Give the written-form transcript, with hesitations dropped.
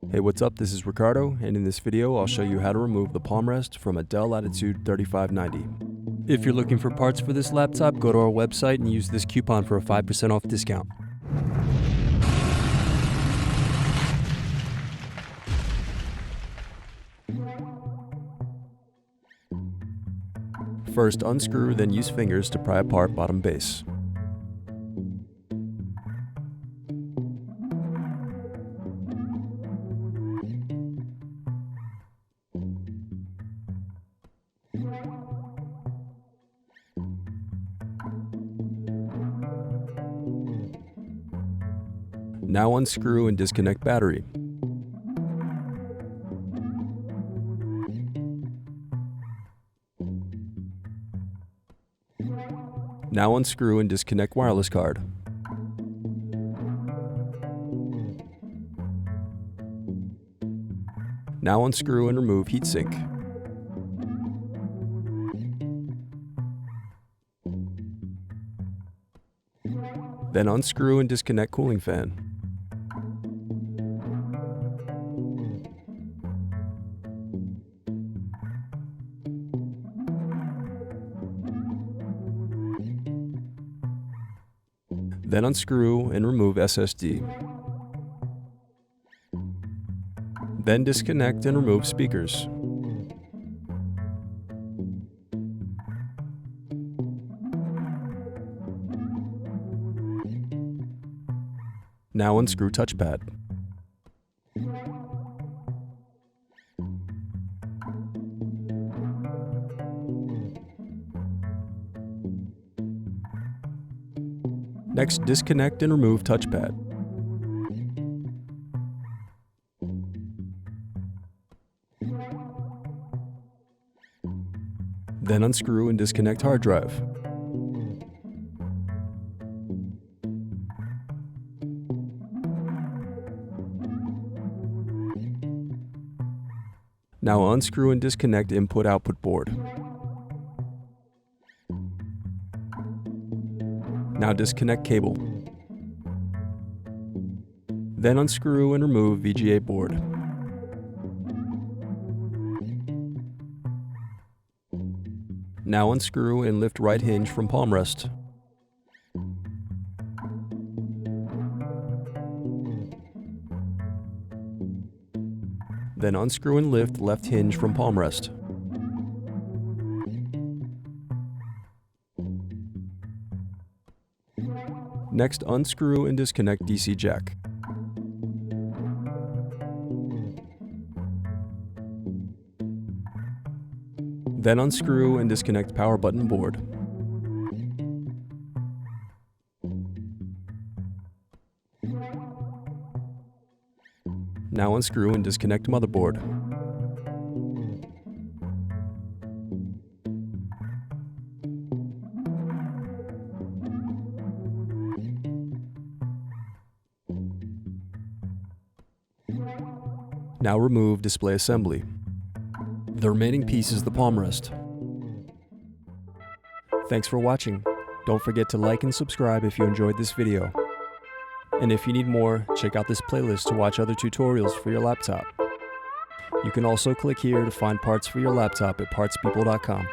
Hey, what's up? This is Ricardo, and in this video I'll show you how to remove the Palmrest from a Dell Latitude 3590. If you're looking for parts for this laptop, go to our website and use this coupon for a 5% off discount. First, unscrew, then use fingers to pry apart bottom base. Now unscrew and disconnect battery. Now unscrew and disconnect wireless card. Now unscrew and remove heatsink. Then unscrew and disconnect cooling fan. Then unscrew and remove SSD. Then disconnect and remove speakers. Now unscrew touchpad. Next, disconnect and remove touchpad. Then unscrew and disconnect hard drive. Now unscrew and disconnect input-output board. Now disconnect cable. Then unscrew and remove VGA board. Now unscrew and lift right hinge from Palmrest. Then unscrew and lift left hinge from Palmrest. Next, unscrew and disconnect DC jack. Then unscrew and disconnect power button board. Now unscrew and disconnect motherboard. Now remove display assembly. The remaining piece is the Palmrest. Thanks for watching. Don't forget to like and subscribe if you enjoyed this video. And if you need more, check out this playlist to watch other tutorials for your laptop. You can also click here to find parts for your laptop at partspeople.com.